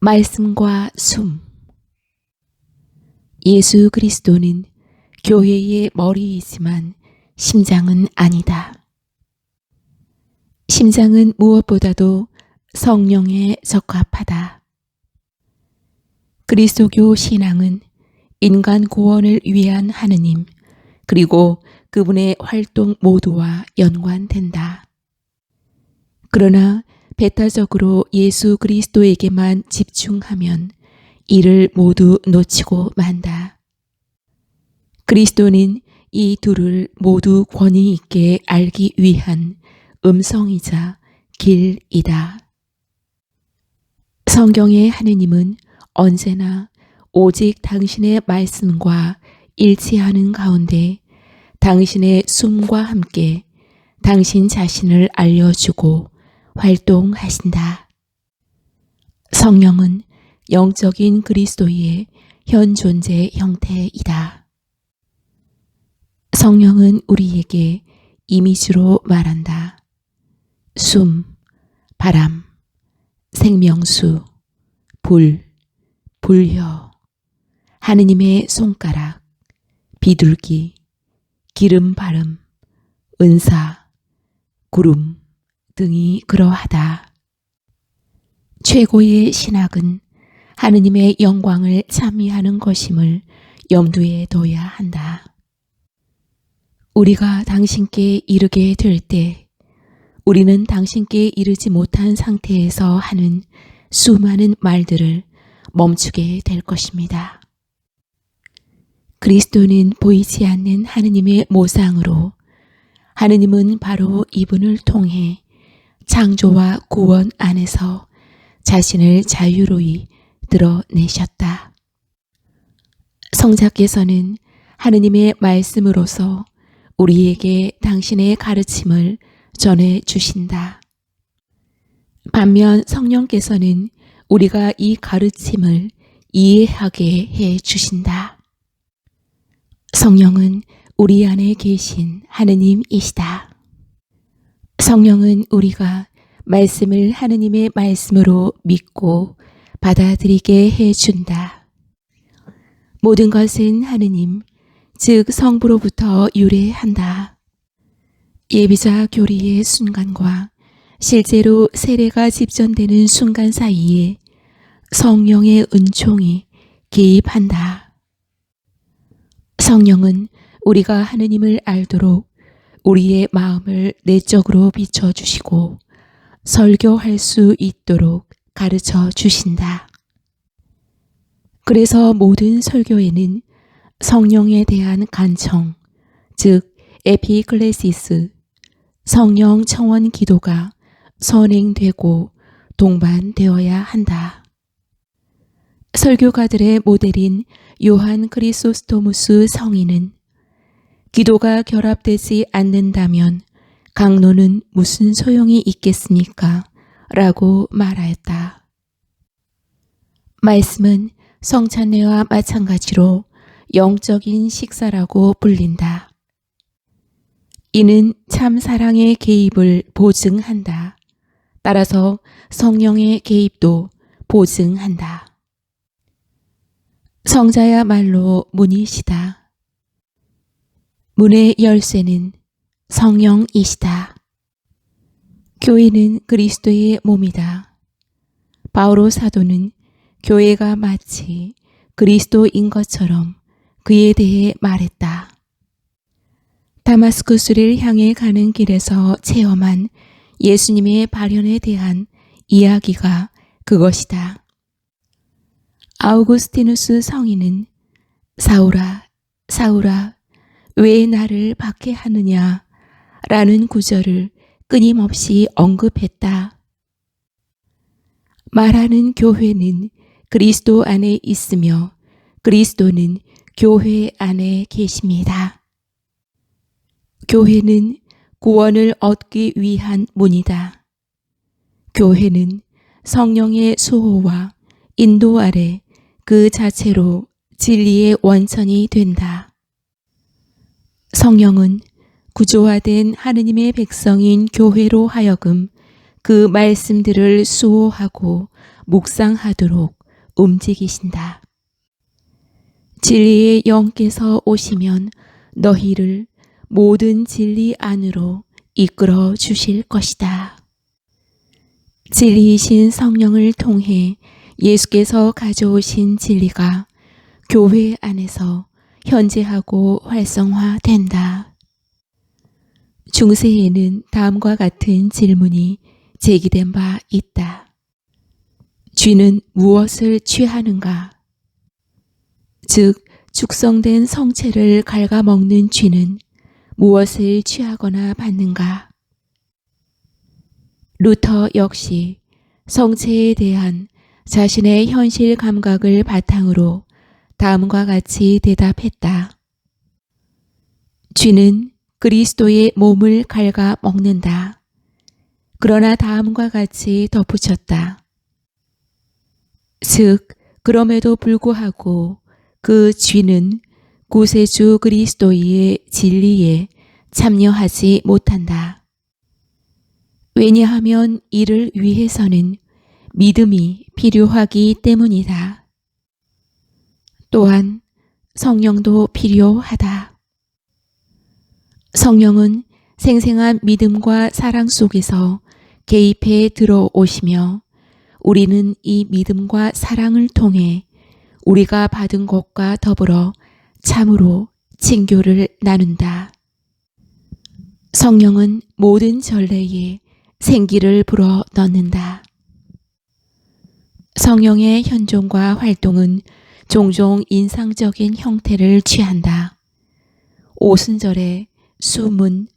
말씀과 숨. 예수 그리스도는 교회의 머리이지만 심장은 아니다. 심장은 무엇보다도 성령에 적합하다. 그리스도교 신앙은 인간 구원을 위한 하느님 그리고 그분의 활동 모두와 연관된다. 그러나 배타적으로 예수 그리스도에게만 집중하면 이를 모두 놓치고 만다. 그리스도는 이 둘을 모두 권위 있게 알기 위한 음성이자 길이다. 성경의 하느님은 언제나 오직 당신의 말씀과 일치하는 가운데 당신의 숨과 함께 당신 자신을 알려주고 활동하신다. 성령은 영적인 그리스도의 현 존재 형태이다. 성령은 우리에게 이미지로 말한다. 숨, 바람, 생명수, 불, 불효, 하느님의 손가락, 비둘기, 기름 바름, 은사, 구름 등이 그러하다. 최고의 신학은 하느님의 영광을 찬미하는 것임을 염두에 둬야 한다. 우리가 당신께 이르게 될 때 우리는 당신께 이르지 못한 상태에서 하는 수많은 말들을 멈추게 될 것입니다. 그리스도는 보이지 않는 하느님의 모상으로 하느님은 바로 이분을 통해 창조와 구원 안에서 자신을 자유로이 드러내셨다. 성자께서는 하느님의 말씀으로서 우리에게 당신의 가르침을 전해 주신다. 반면 성령께서는 우리가 이 가르침을 이해하게 해 주신다. 성령은 우리 안에 계신 하느님이시다. 성령은 우리가 말씀을 하느님의 말씀으로 믿고 받아들이게 해준다. 모든 것은 하느님, 즉 성부로부터 유래한다. 예비자 교리의 순간과 실제로 세례가 집전되는 순간 사이에 성령의 은총이 개입한다. 성령은 우리가 하느님을 알도록 우리의 마음을 내적으로 비춰주시고 설교할 수 있도록 가르쳐 주신다. 그래서 모든 설교에는 성령에 대한 간청, 즉 에피클레시스, 성령 청원 기도가 선행되고 동반되어야 한다. 설교가들의 모델인 요한 크리소스토무스 성인은 기도가 결합되지 않는다면 강론은 무슨 소용이 있겠습니까? 라고 말하였다. 말씀은 성찬례와 마찬가지로 영적인 식사라고 불린다. 이는 참 사랑의 개입을 보증한다. 따라서 성령의 개입도 보증한다. 성자야말로 문이시다. 문의 열쇠는 성령이시다. 교회는 그리스도의 몸이다. 바오로 사도는 교회가 마치 그리스도인 것처럼 그에 대해 말했다. 다마스쿠스를 향해 가는 길에서 체험한 예수님의 발현에 대한 이야기가 그것이다. 아우구스티누스 성인은 사울아, 사울아, 왜 나를 박해하느냐 라는 구절을 끊임없이 언급했다. 말하는 교회는 그리스도 안에 있으며 그리스도는 교회 안에 계십니다. 교회는 구원을 얻기 위한 문이다. 교회는 성령의 수호와 인도 아래 그 자체로 진리의 원천이 된다. 성령은 구조화된 하느님의 백성인 교회로 하여금 그 말씀들을 수호하고 묵상하도록 움직이신다. 진리의 영께서 오시면 너희를 모든 진리 안으로 이끌어 주실 것이다. 진리이신 성령을 통해 예수께서 가져오신 진리가 교회 안에서 현재하고 활성화된다. 중세에는 다음과 같은 질문이 제기된 바 있다. 쥐는 무엇을 취하는가? 즉, 죽성된 성체를 갉아먹는 쥐는 무엇을 취하거나 받는가? 루터 역시 성체에 대한 자신의 현실 감각을 바탕으로 다음과 같이 대답했다. 쥐는 그리스도의 몸을 갉아먹는다. 그러나 다음과 같이 덧붙였다. 즉, 그럼에도 불구하고 그 쥐는 구세주 그리스도의 진리에 참여하지 못한다. 왜냐하면 이를 위해서는 믿음이 필요하기 때문이다. 또한 성령도 필요하다. 성령은 생생한 믿음과 사랑 속에서 개입해 들어오시며 우리는 이 믿음과 사랑을 통해 우리가 받은 것과 더불어 참으로 친교를 나눈다. 성령은 모든 전례에 생기를 불어 넣는다. 성령의 현존과 활동은 종종 인상적인 형태를 취한다. 오순절에 숨은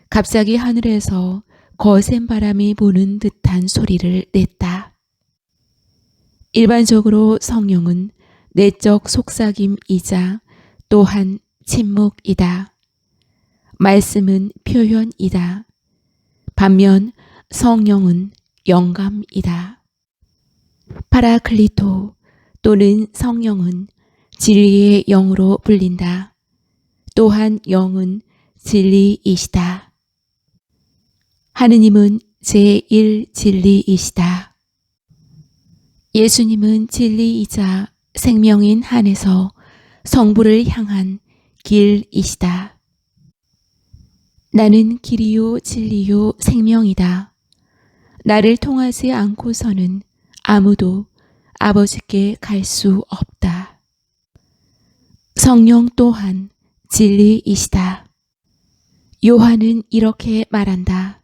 갑자기 하늘에서 거센 바람이 부는 듯한 소리를 냈다. 일반적으로 성령은 내적 속삭임이자 또한 침묵이다. 말씀은 표현이다. 반면 성령은 영감이다. 파라클리토 또는 성령은 진리의 영으로 불린다. 또한 영은 진리이시다. 하느님은 제1진리이시다. 예수님은 진리이자 생명인 한에서 성부를 향한 길이시다. 나는 길이요 진리요 생명이다. 나를 통하지 않고서는 아무도 아버지께 갈 수 없다. 성령 또한 진리이시다. 요한은 이렇게 말한다.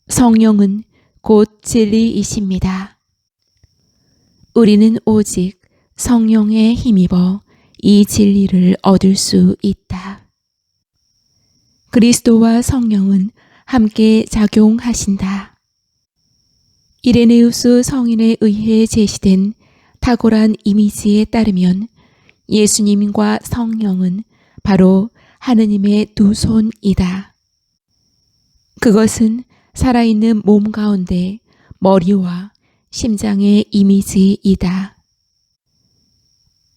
성령은 곧 진리이십니다. 우리는 오직 성령에 힘입어 이 진리를 얻을 수 있다. 그리스도와 성령은 함께 작용하신다. 이레네우스 성인에 의해 제시된 탁월한 이미지에 따르면 예수님과 성령은 바로 하느님의 두 손이다. 그것은 살아있는 몸 가운데 머리와 심장의 이미지이다.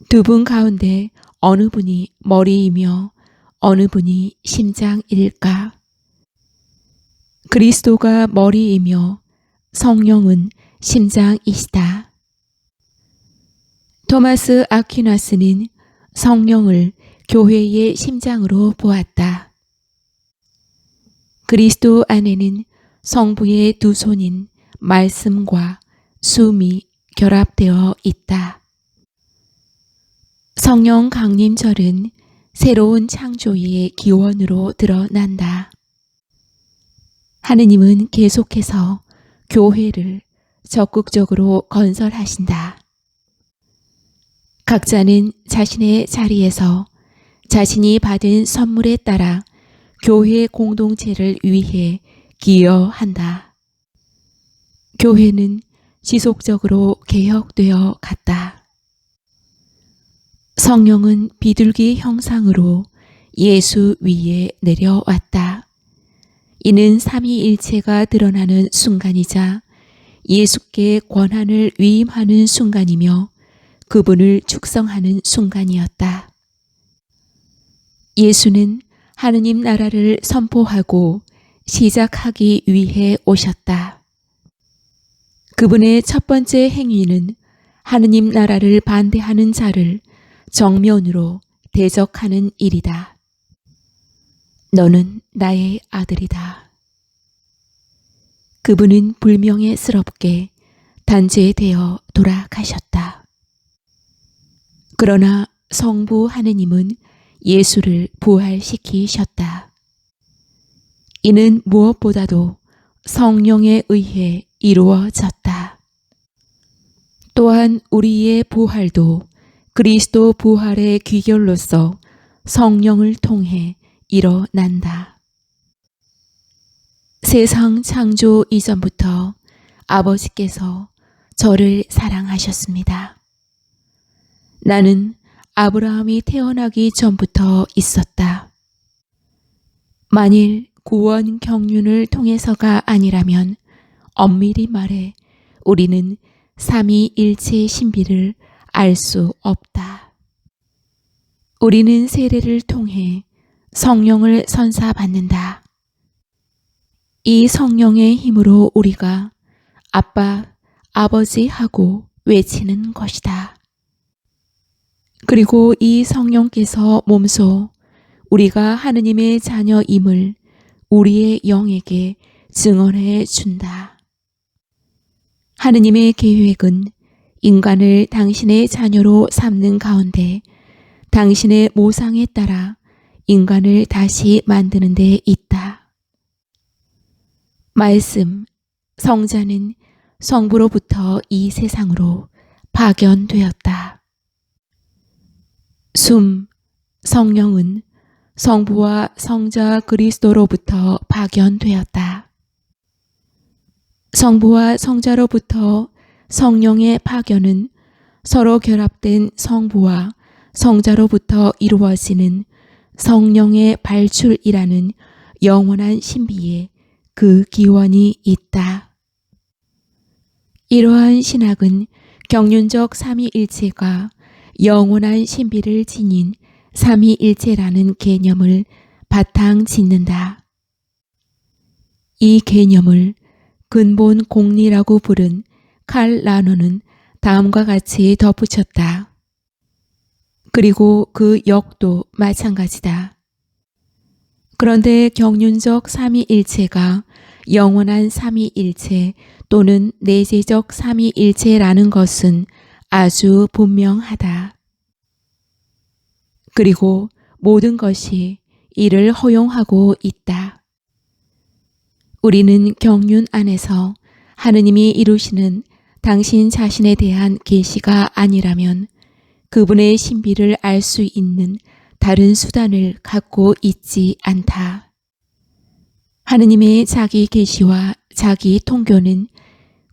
두 분 가운데 어느 분이 머리이며 어느 분이 심장일까? 그리스도가 머리이며 성령은 심장이시다. 토마스 아퀴나스는 성령을 교회의 심장으로 보았다. 그리스도 안에는 성부의 두 손인 말씀과 숨이 결합되어 있다. 성령 강림절은 새로운 창조의 기원으로 드러난다. 하느님은 계속해서 교회를 적극적으로 건설하신다. 각자는 자신의 자리에서 자신이 받은 선물에 따라 교회 공동체를 위해 기여한다. 교회는 지속적으로 개혁되어 갔다. 성령은 비둘기 형상으로 예수 위에 내려왔다. 이는 삼위일체가 드러나는 순간이자 예수께 권한을 위임하는 순간이며 그분을 축성하는 순간이었다. 예수는 하느님 나라를 선포하고 시작하기 위해 오셨다. 그분의 첫 번째 행위는 하느님 나라를 반대하는 자를 정면으로 대적하는 일이다. 너는 나의 아들이다. 그분은 불명예스럽게 단죄되어 돌아가셨다. 그러나 성부 하느님은 예수를 부활시키셨다. 이는 무엇보다도 성령에 의해 이루어졌다. 또한 우리의 부활도 그리스도 부활의 귀결로서 성령을 통해 일어난다. 세상 창조 이전부터 아버지께서 저를 사랑하셨습니다. 나는 아브라함이 태어나기 전부터 있었다. 만일 구원 경륜을 통해서가 아니라면 엄밀히 말해 우리는 삼위일체 신비를 알 수 없다. 우리는 세례를 통해 성령을 선사받는다. 이 성령의 힘으로 우리가 아빠, 아버지 하고 외치는 것이다. 그리고 이 성령께서 몸소 우리가 하느님의 자녀임을 우리의 영에게 증언해 준다. 하느님의 계획은 인간을 당신의 자녀로 삼는 가운데 당신의 모상에 따라 인간을 다시 만드는 데 있다. 말씀, 성자는 성부로부터 이 세상으로 파견되었다. 숨, 성령은 성부와 성자 그리스도로부터 파견되었다. 성부와 성자로부터 성령의 파견은 서로 결합된 성부와 성자로부터 이루어지는 성령의 발출이라는 영원한 신비에 그 기원이 있다. 이러한 신학은 경륜적 삼위일체가 영원한 신비를 지닌 삼위일체라는 개념을 바탕 짓는다. 이 개념을 근본 공리라고 부른 칼 라노는 다음과 같이 덧붙였다. 그리고 그 역도 마찬가지다. 그런데 경륜적 삼위일체가 영원한 삼위일체 또는 내재적 삼위일체라는 것은 아주 분명하다. 그리고 모든 것이 이를 허용하고 있다. 우리는 경륜 안에서 하느님이 이루시는 당신 자신에 대한 계시가 아니라면 그분의 신비를 알 수 있는 다른 수단을 갖고 있지 않다. 하느님의 자기 계시와 자기 통교는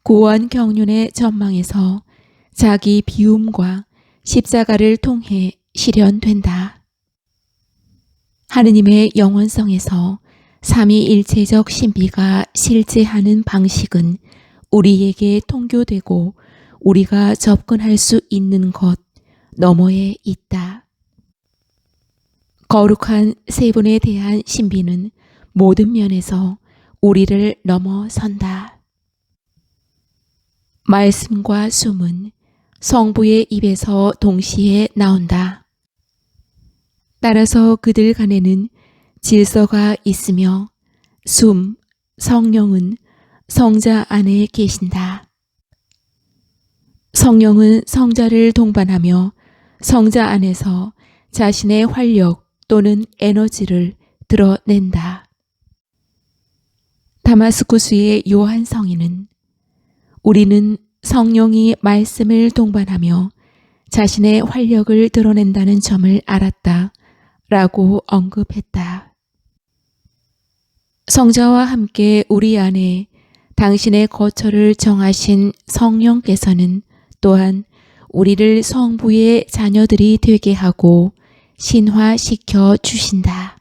구원 경륜의 전망에서 자기 비움과 십자가를 통해 실현된다. 하느님의 영원성에서 삼위일체적 신비가 실제하는 방식은 우리에게 통교되고 우리가 접근할 수 있는 것 너머에 있다. 거룩한 세 분에 대한 신비는 모든 면에서 우리를 넘어선다. 말씀과 숨은 성부의 입에서 동시에 나온다. 따라서 그들 간에는 질서가 있으며 숨, 성령은 성자 안에 계신다. 성령은 성자를 동반하며 성자 안에서 자신의 활력 또는 에너지를 드러낸다. 다마스쿠스의 요한 성인은 우리는 성령이 말씀을 동반하며 자신의 활력을 드러낸다는 점을 알았다 라고 언급했다. 성자와 함께 우리 안에 당신의 거처를 정하신 성령께서는 또한 우리를 성부의 자녀들이 되게 하고 신화시켜 주신다.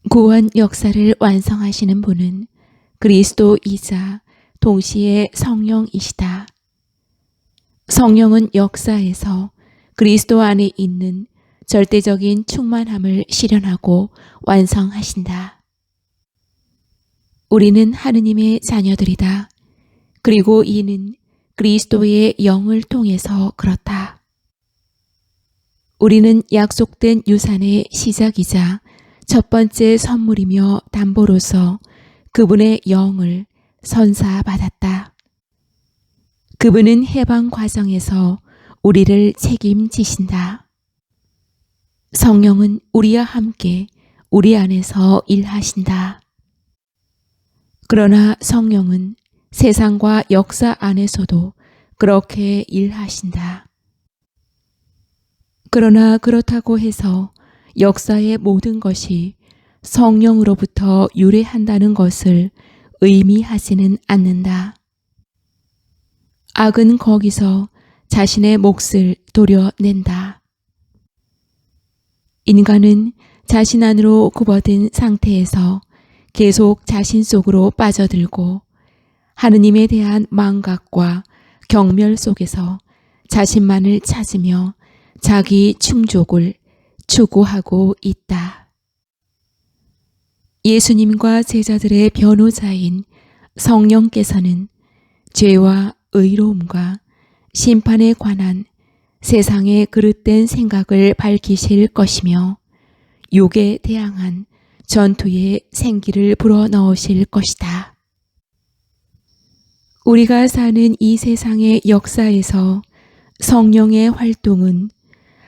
구원 역사를 완성하시는 분은 그리스도이자 동시에 성령이시다. 성령은 역사에서 그리스도 안에 있는 절대적인 충만함을 실현하고 완성하신다. 우리는 하느님의 자녀들이다. 그리고 이는 그리스도의 영을 통해서 그렇다. 우리는 약속된 유산의 시작이자 첫 번째 선물이며 담보로서 그분의 영을 선사받았다. 그분은 해방 과정에서 우리를 책임지신다. 성령은 우리와 함께 우리 안에서 일하신다. 그러나 성령은 세상과 역사 안에서도 그렇게 일하신다. 그러나 그렇다고 해서 역사의 모든 것이 성령으로부터 유래한다는 것을 의미하지는 않는다. 악은 거기서 자신의 몫을 도려낸다. 인간은 자신 안으로 굽어든 상태에서 계속 자신 속으로 빠져들고 하느님에 대한 망각과 경멸 속에서 자신만을 찾으며 자기 충족을 추구하고 있다. 예수님과 제자들의 변호자인 성령께서는 죄와 의로움과 심판에 관한 세상의 그릇된 생각을 밝히실 것이며 욕에 대항한 전투에 생기를 불어넣으실 것이다. 우리가 사는 이 세상의 역사에서 성령의 활동은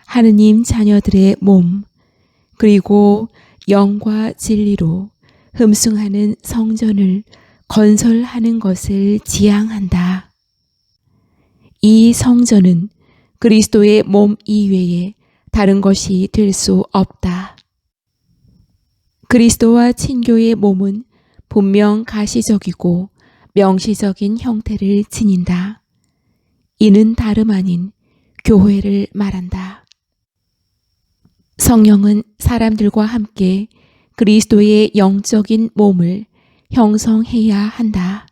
하느님 자녀들의 몸 그리고 영과 진리로 흠숭하는 성전을 건설하는 것을 지향한다. 이 성전은 그리스도의 몸 이외에 다른 것이 될 수 없다. 그리스도와 친교의 몸은 분명 가시적이고 명시적인 형태를 지닌다. 이는 다름 아닌 교회를 말한다. 성령은 사람들과 함께 그리스도의 영적인 몸을 형성해야 한다.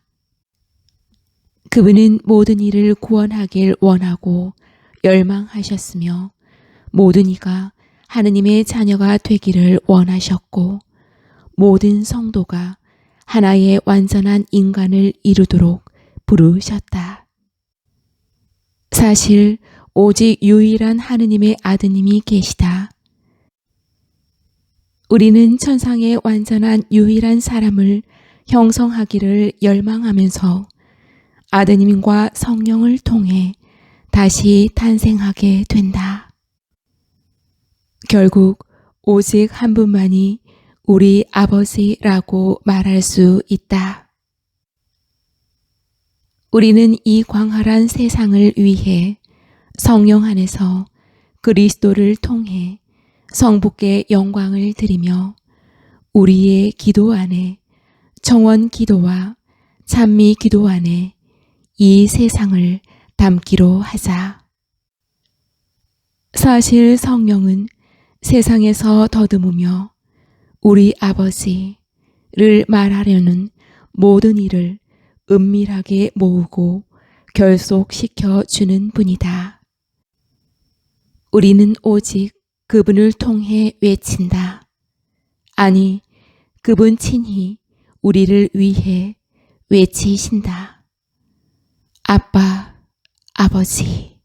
그분은 모든 이를 구원하길 원하고 열망하셨으며 모든 이가 하느님의 자녀가 되기를 원하셨고 모든 성도가 하나의 완전한 인간을 이루도록 부르셨다. 사실 오직 유일한 하느님의 아드님이 계시다. 우리는 천상의 완전한 유일한 사람을 형성하기를 열망하면서 아드님과 성령을 통해 다시 탄생하게 된다. 결국 오직 한 분만이 우리 아버지라고 말할 수 있다. 우리는 이 광활한 세상을 위해 성령 안에서 그리스도를 통해 성부께 영광을 드리며 우리의 기도 안에 청원 기도와 찬미 기도 안에 이 세상을 담기로 하자. 사실 성령은 세상에서 더듬으며 우리 아버지를 말하려는 모든 일을 은밀하게 모으고 결속시켜 주는 분이다. 우리는 오직 그분을 통해 외친다. 아니, 그분 친히 우리를 위해 외치신다. 아빠, 아버지.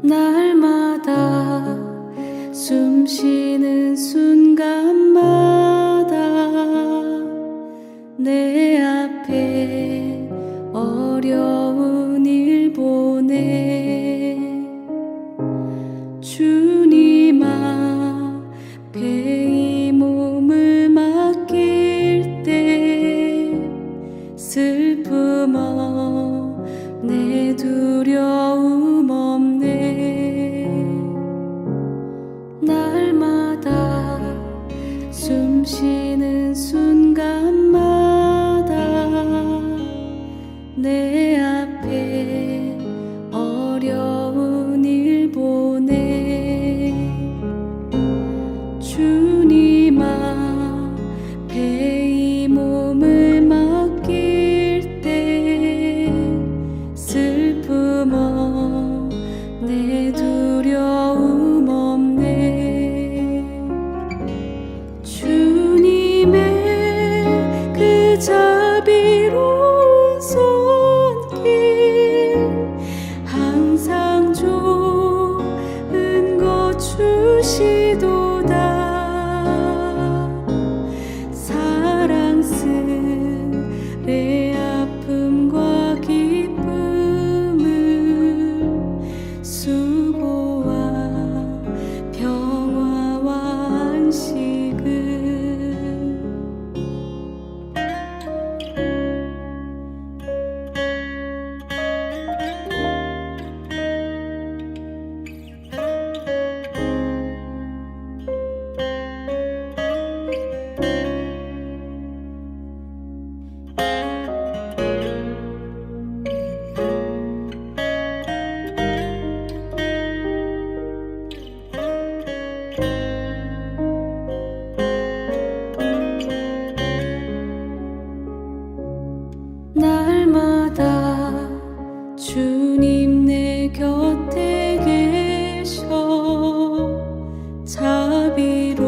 날마다 숨 쉬는 순간마다 내 앞에 어려운 일 보내 주님 앞에 이 몸을 맡길 때 슬픔 없네 두려움 없네 숨 쉬는 순간마다 내 앞에 어려운 일 보내 주님 앞에 이 몸을 맡길 때 슬픔 없네 두려움 없네 주님의 그 자비로운 손길 항상 좋은 것 주시도다 사랑스레 아픔과 기쁨을 수고와 평화와 안식을 날마다 주님 내 곁에 계셔 자비로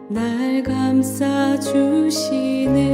날 감싸 주시네